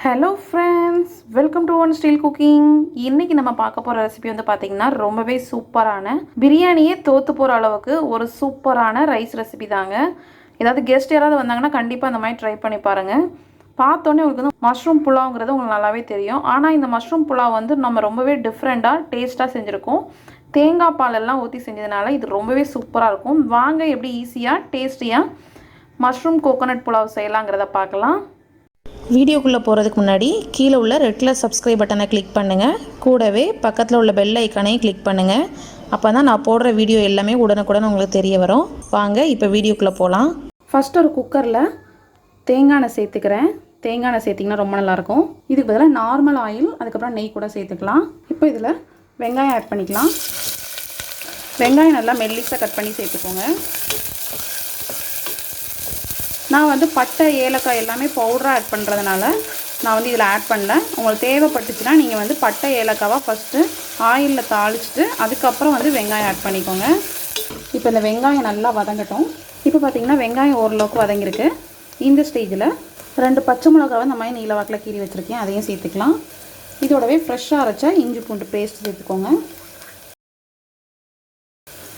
Hello friends, welcome to one style cooking. இன்றைக்கி நம்ம பார்க்க போகிற ரெசிபி வந்து பார்த்திங்கன்னா ரொம்பவே சூப்பரான பிரியாணியே தோற்று போகிற அளவுக்கு ஒரு சூப்பரான ரைஸ் ரெசிபி தாங்க. ஏதாவது கெஸ்ட் யாராவது வந்தாங்கன்னா கண்டிப்பாக அந்த மாதிரி ட்ரை பண்ணி பாருங்கள். பார்த்தோன்னே உங்களுக்கு வந்து மஷ்ரூம் புலாவுங்கிறது உங்களுக்கு நல்லாவே தெரியும். ஆனால் இந்த மஷ்ரூம் புலாவ் வந்து நம்ம ரொம்பவே டிஃப்ரெண்ட்டாக டேஸ்ட்டாக செஞ்சுருக்கோம். தேங்காய் பாலெல்லாம் ஊற்றி செஞ்சதுனால இது ரொம்பவே சூப்பராக இருக்கும். வாங்க எப்படி ஈஸியாக டேஸ்டியாக மஷ்ரூம் கோகோனட் புலாவ் செய்யலாங்கிறத பார்க்கலாம். வீடியோக்குள்ளே போகிறதுக்கு முன்னாடி கீழே உள்ள ரெட் கலர் சப்ஸ்கிரைப் பட்டனை கிளிக் பண்ணுங்கள். கூடவே பக்கத்தில் உள்ள பெல் ஐக்கானையும் கிளிக் பண்ணுங்கள். அப்போ தான் நான் போடுற வீடியோ எல்லாமே உடனுக்குடன் உங்களுக்கு தெரிய வரும். வாங்க இப்போ வீடியோக்குள்ளே போகலாம். ஃபஸ்ட் ஒரு குக்கரில் தேங்காய் எண்ணெய் சேர்த்துக்கிறேன். தேங்காய் எண்ணெய் சேர்த்திங்கன்னா ரொம்ப நல்லாயிருக்கும். இதுக்கு பதிலாக நார்மல் ஆயில், அதுக்கப்புறம் நெய் கூட சேர்த்துக்கலாம். இப்போ இதில் வெங்காயம் ஆட் பண்ணிக்கலாம். வெங்காயம் நல்லா மெல்லிஸாக கட் பண்ணி சேர்த்துக்கோங்க. நான் வந்து பட்டை ஏலக்காய் எல்லாமே பவுடராக ஆட் பண்ணுறதுனால நான் வந்து இதில் ஆட் பண்ணல. உங்களுக்கு தேவைப்பட்டுச்சுன்னா நீங்கள் வந்து பட்டை ஏலக்காவாக ஃபஸ்ட்டு ஆயிலில் தாளிச்சிட்டு அதுக்கப்புறம் வந்து வெங்காயம் ஆட் பண்ணிக்கோங்க. இப்போ இந்த வெங்காயம் நல்லா வதங்கட்டும். இப்போ பார்த்திங்கன்னா வெங்காயம் ஓரளவுக்கு வதங்கியிருக்கு. இந்த ஸ்டேஜில் 2 பச்சை மிளகாவை இந்த மாதிரி நீல வாக்கில் கீறி வச்சுருக்கேன், அதையும் சேர்த்துக்கலாம். இதோடவே ஃப்ரெஷ்ஷாக அரைச்ச இஞ்சி பூண்டு பேஸ்ட் சேர்த்துக்கோங்க.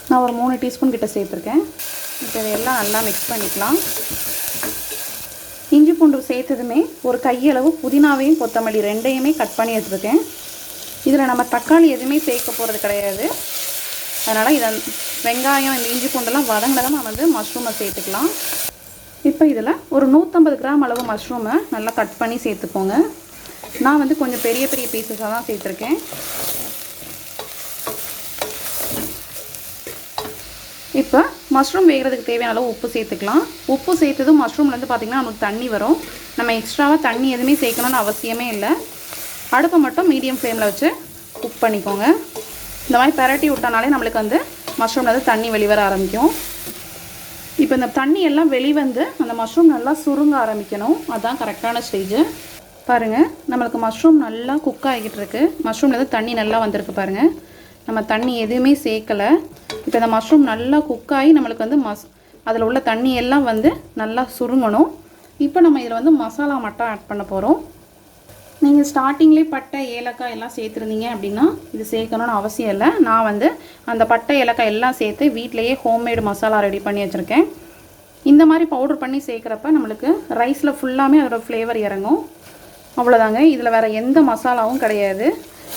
நான் ஒரு 3 டீஸ்பூன் கிட்ட சேர்த்துருக்கேன். இப்போ இதையெல்லாம் நல்லா மிக்ஸ் பண்ணிக்கலாம். இஞ்சி பூண்டு சேர்த்ததுமே ஒரு கையளவு புதினாவையும் கொத்தமல்லி 2யுமே கட் பண்ணி வச்சுருக்கேன். இதில் நம்ம தக்காளி எதுவுமே சேர்க்க போகிறது கிடையாது. அதனால் இதை வெங்காயம் இந்த இஞ்சி பூண்டெல்லாம் வதங்கினதான் நம்ம வந்து மஷ்ரூமை சேர்த்துக்கலாம். இப்போ இதில் ஒரு 150 கிராம் அளவு மஷ்ரூமை நல்லா கட் பண்ணி சேர்த்துக்கோங்க. நான் வந்து கொஞ்சம் பெரிய பெரிய பீசஸாக தான் சேர்த்துருக்கேன். இப்போ மஷ்ரூம் வேகிறதுக்கு தேவையான அளவு உப்பு சேர்த்துக்கலாம். உப்பு சேர்த்ததும் மஷ்ரூம்லேருந்து பார்த்திங்கன்னா நமக்கு தண்ணி வரும். நம்ம எக்ஸ்ட்ராவாக தண்ணி எதுவுமே சேர்க்கணும்னு அவசியமே இல்லை. அடுப்பை மட்டும் மீடியம் ஃப்ளேமில் வச்சு குக் பண்ணிக்கோங்க. இந்த மாதிரி பரட்டி விட்டனாலே நம்மளுக்கு வந்து மஷ்ரூம்லேருந்து தண்ணி வெளிவர ஆரம்பிக்கும். இப்போ இந்த தண்ணி எல்லாம் வெளிவந்து அந்த மஷ்ரூம் நல்லா சுருங்க ஆரம்பிக்கணும். அதுதான் கரெக்டான ஸ்டேஜு. பாருங்கள், நம்மளுக்கு மஷ்ரூம் நல்லா குக் ஆகிக்கிட்டு இருக்குது. மஷ்ரூம்லேருந்து தண்ணி நல்லா வந்திருக்கு பாருங்கள். நம்ம தண்ணி எதுவுமே சேர்க்கலை. இப்போ இந்த மஷ்ரூம் நல்லா குக்காகி நம்மளுக்கு வந்து அதில் உள்ள தண்ணி எல்லாம் வந்து நல்லா சுருங்கணும். இப்போ நம்ம இதில் வந்து மசாலா மட்டும் ஆட் பண்ண போகிறோம். நீங்கள் ஸ்டார்டிங்லேயே பட்டை ஏலக்காய் எல்லாம் சேர்த்துருந்தீங்க அப்படின்னா இது சேர்க்கணும்னு அவசியம் இல்லை. நான் வந்து அந்த பட்டை ஏலக்காய் எல்லாம் சேர்த்து வீட்டிலையே ஹோம்மேடு மசாலா ரெடி பண்ணி வச்சுருக்கேன். இந்த மாதிரி பவுடர் பண்ணி சேர்க்குறப்ப நம்மளுக்கு ரைஸில் ஃபுல்லாமே அதோடய ஃப்ளேவர் இறங்கும். அவ்வளோதாங்க, இதில் வேறு எந்த மசாலாவும் கிடையாது.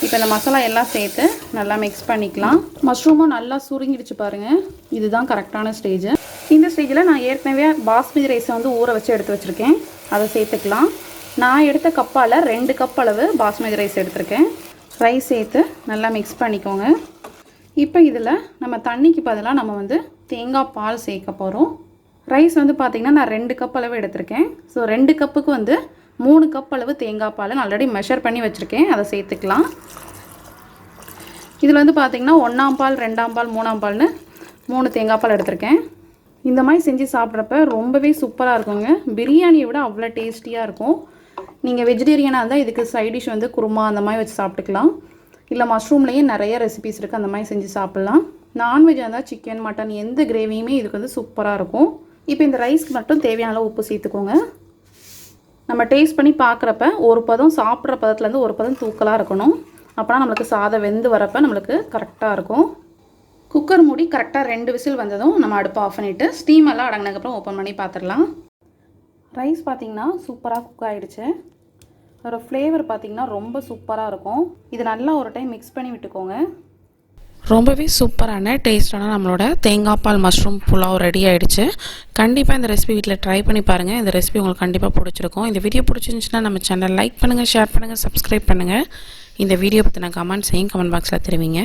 இப்போ இந்த மசாலா எல்லாம் சேர்த்து நல்லா மிக்ஸ் பண்ணிக்கலாம். மஷ்ரூமும் நல்லா சுருங்கிடுச்சு பாருங்கள். இதுதான் கரெக்டான ஸ்டேஜ். இந்த ஸ்டேஜில் நான் ஏற்கனவே பாஸ்மதி ரைஸை வந்து ஊற வச்சு எடுத்து வச்சுருக்கேன், அதை சேர்த்துக்கலாம். நான் எடுத்த கப்பால் 2 கப் அளவு பாஸ்மதி ரைஸ் எடுத்திருக்கேன். ரைஸ் சேர்த்து நல்லா மிக்ஸ் பண்ணிக்கோங்க. இப்போ இதில் நம்ம தண்ணிக்கு பதிலாக நம்ம வந்து தேங்காய் பால் சேர்க்க போகிறோம். ரைஸ் வந்து பார்த்திங்கன்னா நான் 2 கப் அளவு எடுத்திருக்கேன். ஸோ 2 கப்புக்கு வந்து 3 கப் அளவு தேங்காய் பால் நான் ஆல்ரெடி மெஷர் பண்ணி வச்சுருக்கேன், அதை சேர்த்துக்கலாம். இதில் வந்து பார்த்திங்கன்னா 1ஆம் பால், 2ஆம் பால், 3ஆம் பால்னு 3 தேங்காய் பால் எடுத்திருக்கேன். இந்த மாதிரி செஞ்சு சாப்பிட்றப்ப ரொம்பவே சூப்பராக இருக்குங்க. பிரியாணியை விட அவ்வளோ டேஸ்டியாக இருக்கும். நீங்கள் வெஜிடேரியனாக இருந்தால் இதுக்கு சைட் டிஷ் வந்து குருமா அந்த மாதிரி வச்சு சாப்பிட்டுக்கலாம். இல்லை மஷ்ரூம்லேயே நிறைய ரெசிபிஸ் இருக்குது, அந்த மாதிரி செஞ்சு சாப்பிட்லாம். நான்வெஜ்ஜாக இருந்தால் சிக்கன், மட்டன் எந்த கிரேவியுமே இதுக்கு வந்து சூப்பராக இருக்கும். இப்போ இந்த ரைஸ்க்கு மட்டும் தேவையான அளவு உப்பு சேர்த்துக்கோங்க. நம்ம டேஸ்ட் பண்ணி பார்க்குறப்ப ஒரு பதம் சாப்பிட்ற பதத்துலேருந்து ஒரு பதம் தூக்கலாக இருக்கணும். அப்போனா நம்மளுக்கு சாதம் வெந்து வரப்போ நம்மளுக்கு கரெக்டாக இருக்கும். குக்கர் மூடி கரெக்டாக 2 விசில் வந்ததும் நம்ம அடுப்பை ஆஃப் பண்ணிவிட்டு ஸ்டீம் எல்லாம் அடங்கினதுக்கப்புறம் ஓப்பன் பண்ணி பார்த்துடலாம். ரைஸ் பார்த்திங்கன்னா சூப்பராக குக் ஆகிடுச்சு. அதோட ஃப்ளேவர் பார்த்திங்கன்னா ரொம்ப சூப்பராக இருக்கும். இது நல்லா ஒரு டைம் மிக்ஸ் பண்ணி விட்டுக்கோங்க. ரொம்பவே சூப்பரான டேஸ்டான நம்மளோட தேங்காய் பால் மஷ்ரூம் புலாவ் ரெடி ஆகிடுச்சு. கண்டிப்பாக இந்த ரெசிபி வீட்டில் ட்ரை பண்ணி பாருங்கள். இந்த ரெசிபி உங்களுக்கு கண்டிப்பாக பிடிச்சிருக்கும். இந்த வீடியோ பிடிச்சிருந்துச்சுன்னா நம்ம சேனல் லைக் பண்ணுங்கள், ஷேர் பண்ணுங்கள், சப்ஸ்கிரைப் பண்ணுங்கள். இந்த வீடியோ பற்றின கமெண்ட்ஸையும் கமெண்ட் பாக்ஸில் தெரிவிங்க.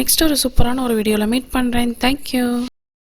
நெக்ஸ்ட் ஒரு சூப்பரான ஒரு வீடியோவில் மீட் பண்ணுறேன். தேங்க்யூ.